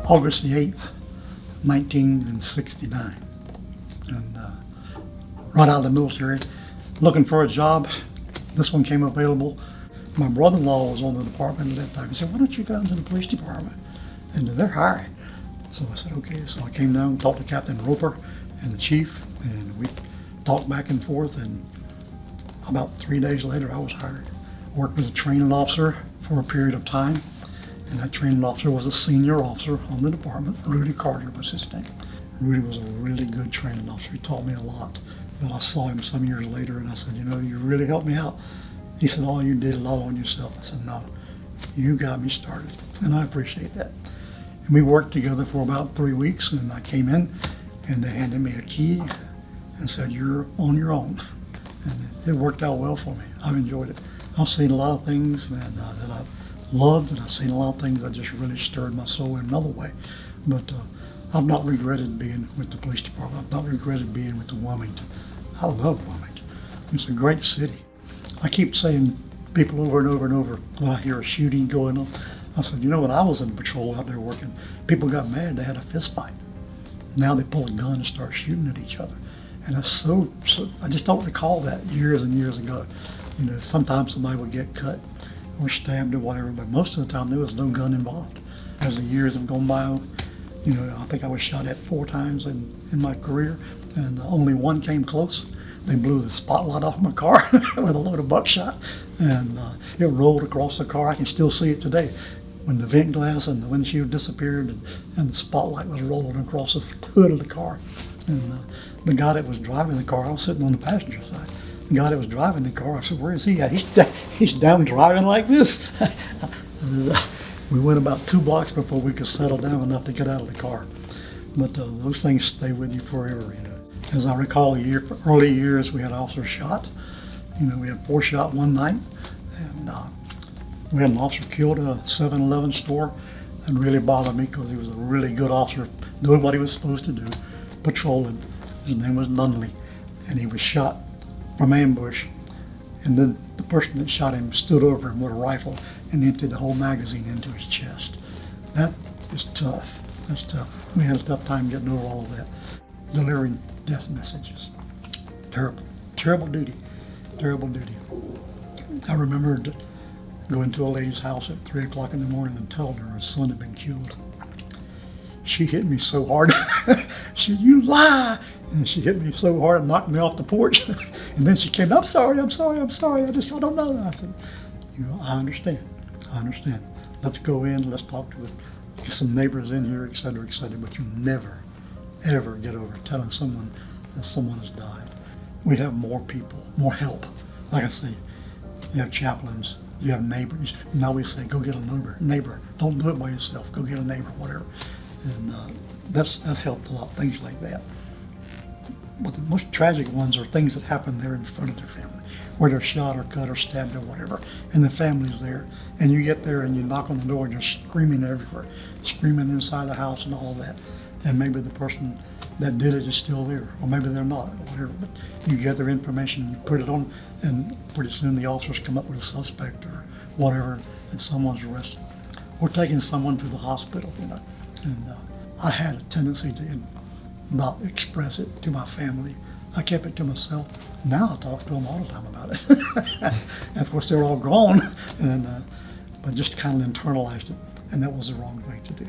August the 8th, 1969. And right out of the military, looking for a job. This one came available. My brother-in-law was on the department at that time. He said, why don't you go down to the police department? And they're hiring. So I said, okay. So I came down and talked to Captain Roper and the chief, and we talked back and forth, and about 3 days later I was hired. Worked as a training officer for a period of time, and that training officer was a senior officer on the department. Rudy Carter was his name. Rudy was a really good training officer. He taught me a lot. But I saw him some years later and I said, you know, you really helped me out. He said, all you did is all on yourself. I said, no, you got me started, and I appreciate that. And we worked together for about 3 weeks, and I came in and they handed me a key and said, you're on your own. And it worked out well for me. I've enjoyed it. I've seen a lot of things that I loved, and I've seen a lot of things that just really stirred my soul in another way. But I've not regretted being with the police department. I've not regretted being with the Wilmington. I love Wilmington. It's a great city. I keep saying people over and over and over when I hear a shooting going on, I said, you know, when I was in patrol out there working, people got mad, they had a fist fight. Now they pull a gun and start shooting at each other. And that's so I just don't recall that years and years ago. You know, sometimes somebody would get cut or stabbed or whatever, but most of the time there was no gun involved. As the years have gone by, you know, I think I was shot at 4 times in my career, and only one came close. They blew the spotlight off my car with a load of buckshot, and it rolled across the car. I can still see it today when the vent glass and the windshield disappeared, and the spotlight was rolling across the hood of the car. And the guy that was driving the car, I was sitting on the passenger side. The guy that was driving the car, I said, where is he at? He's down driving like this. We went about 2 blocks before we could settle down enough to get out of the car. But those things stay with you forever, you know. As I recall, early years, we had officers shot. You know, we had 4 shot one night, and we had an officer killed at a 7-Eleven store. That really bothered me because he was a really good officer, doing what he was supposed to do, patrolling. His name was Nunley, and he was shot from ambush. And then the person that shot him stood over him with a rifle and emptied the whole magazine into his chest. That is tough. That's tough. We had a tough time getting over all of that. Delivering death messages. Terrible. Terrible duty. Terrible duty. I remember going to a lady's house at 3 o'clock in the morning and telling her son had been killed. She hit me so hard. She said, you lie! And she hit me so hard and knocked me off the porch. And then she came, I'm sorry. I don't know. I said, you know, I understand. Let's go in, let's talk to get some neighbors in here, et cetera, but you never, ever get over telling someone that someone has died. We have more people, more help. Like I say, you have chaplains, you have neighbors. Now we say, go get a neighbor. Don't do it by yourself. Go get a neighbor, whatever. And that's helped a lot, things like that. But the most tragic ones are things that happen there in front of their family, where they're shot or cut or stabbed or whatever, and the family's there. And you get there and you knock on the door and you're screaming everywhere, screaming inside the house and all that. And maybe the person that did it is still there, or maybe they're not, or whatever. But you get their information, you put it on, and pretty soon the officers come up with a suspect or whatever, and someone's arrested. Or taking someone to the hospital, you know. And I had a tendency to not express it to my family. I kept it to myself. Now I talk to them all the time about it. And of course they're all gone, and but just kind of internalized it, and that was the wrong thing to do.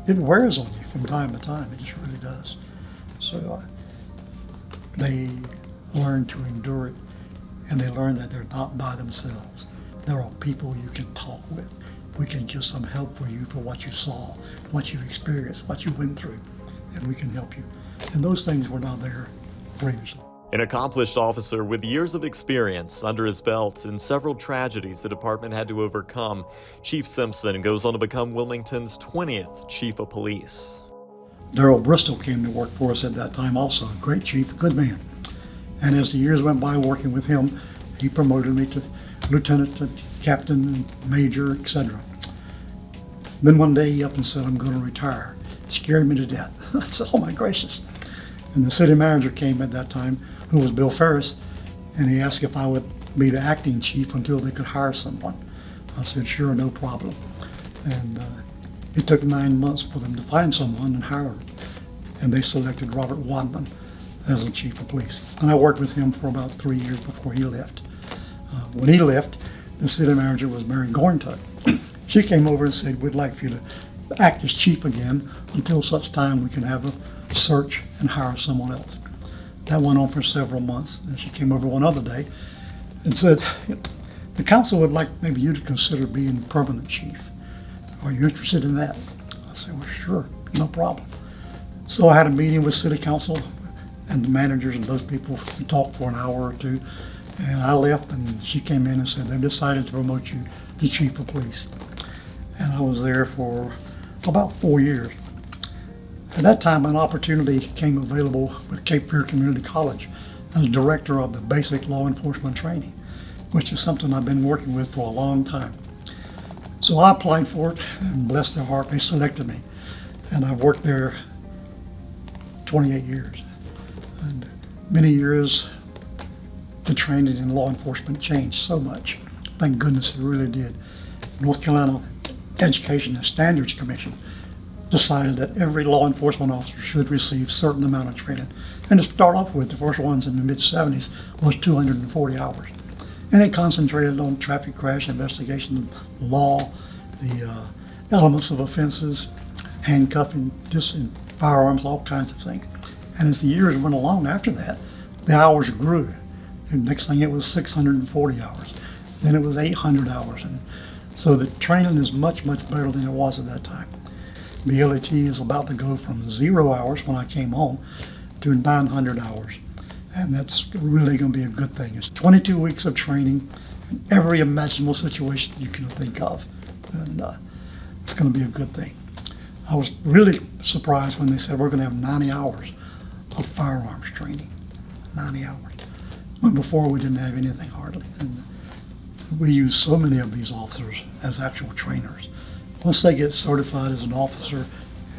It wears on you from time to time, it just really does. So they learn to endure it, and they learn that they're not by themselves. There are people you can talk with. We can give some help for you for what you saw, what you experienced, what you went through, and we can help you. And those things were not there previously. An accomplished officer with years of experience under his belt and several tragedies the department had to overcome, Chief Simpson goes on to become Wilmington's 20th Chief of Police. Darrell Bristol came to work for us at that time also, a great chief, good man. And as the years went by working with him, he promoted me to lieutenant, to captain, major, etc. Then one day he up and said, I'm going to retire. It scared me to death. I said, oh my gracious. And the city manager came at that time, who was Bill Ferris, and he asked if I would be the acting chief until they could hire someone. I said, sure, no problem. And It took 9 months for them to find someone and hire him. And they selected Robert Wadman as the chief of police. And I worked with him for about 3 years before he left. When he left, the city manager was Mary Gorntuck. She came over and said, we'd like for you to act as chief again until such time we can have a search and hire someone else. That went on for several months. Then she came over one other day and said, the council would like maybe you to consider being permanent chief. Are you interested in that? I said, well, sure, no problem. So I had a meeting with city council and the managers and those people. We talked for an hour or two, and I left, and she came in and said they've decided to promote you to chief of police. And I was there for about 4 years. At that time, an opportunity came available with Cape Fear Community College as director of the basic law enforcement training, which is something I've been working with for a long time. So I applied for it, and bless their heart, they selected me. And I've worked there 28 years. And many years, the training in law enforcement changed so much. Thank goodness it really did. North Carolina Education and Standards Commission decided that every law enforcement officer should receive a certain amount of training. And to start off with, the first ones in the mid-70s was 240 hours. And it concentrated on traffic crash investigation, law, the elements of offenses, handcuffing, firearms, all kinds of things. And as the years went along after that, the hours grew. And next thing it was 640 hours. Then it was 800 hours. And so the training is much, much better than it was at that time. BLET is about to go from 0 hours when I came home to 900 hours. And that's really going to be a good thing. It's 22 weeks of training in every imaginable situation you can think of. And it's going to be a good thing. I was really surprised when they said we're going to have 90 hours of firearms training. 90 hours. When before we didn't have anything hardly. And we use so many of these officers as actual trainers. Once they get certified as an officer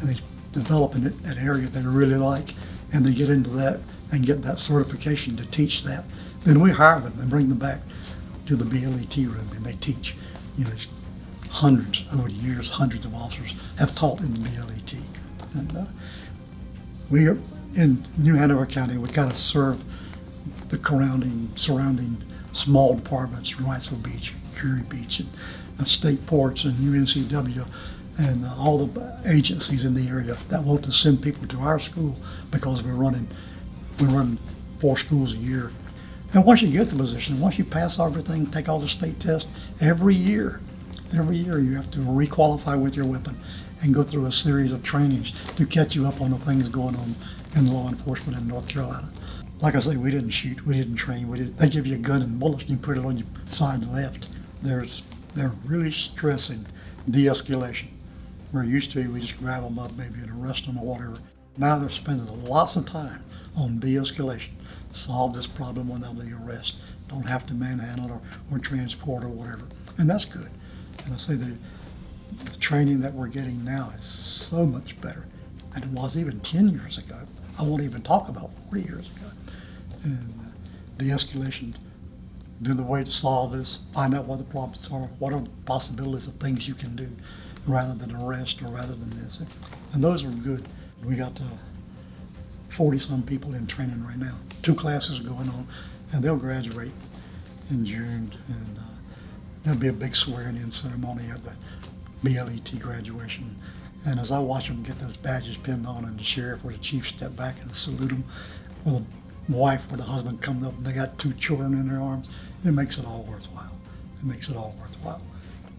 and they develop in an area they really like, and they get into that and get that certification to teach that, then we hire them and bring them back to the BLET room and they teach. You know, hundreds over the years, hundreds of officers have taught in the BLET. And we are in New Hanover County. We got to serve the surrounding small departments, Wrightsville Beach, Curie Beach, and state ports, and UNCW, and all the agencies in the area that want to send people to our school because we run 4 schools a year. And once you get the position, once you pass everything, take all the state tests, every year you have to requalify with your weapon and go through a series of trainings to catch you up on the things going on in law enforcement in North Carolina. Like I say, we didn't shoot, we didn't train, they give you a gun and bullets and you put it on your side left. They're really stressing de-escalation. Where used to we just grab them up, maybe and arrest them or whatever. Now they're spending lots of time on de-escalation. Solve this problem without the arrest. Don't have to manhandle or transport or whatever. And that's good. And I say the training that we're getting now is so much better than it was even 10 years ago. I won't even talk about 40 years ago. And de-escalation, do the way to solve this, find out what the problems are, what are the possibilities of things you can do rather than arrest or rather than this. And those are good. We got 40-some people in training right now. 2 classes going on, and they'll graduate in June, and there'll be a big swearing-in ceremony at the BLET graduation. And as I watch them get those badges pinned on, and the sheriff or the chief step back and salute them, or the wife or the husband comes up and they got 2 children in their arms, it makes it all worthwhile. It makes it all worthwhile.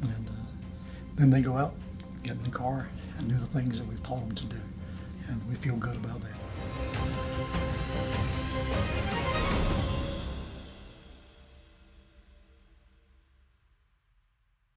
And then they go out, get in the car, and do the things that we've taught them to do. And we feel good about that.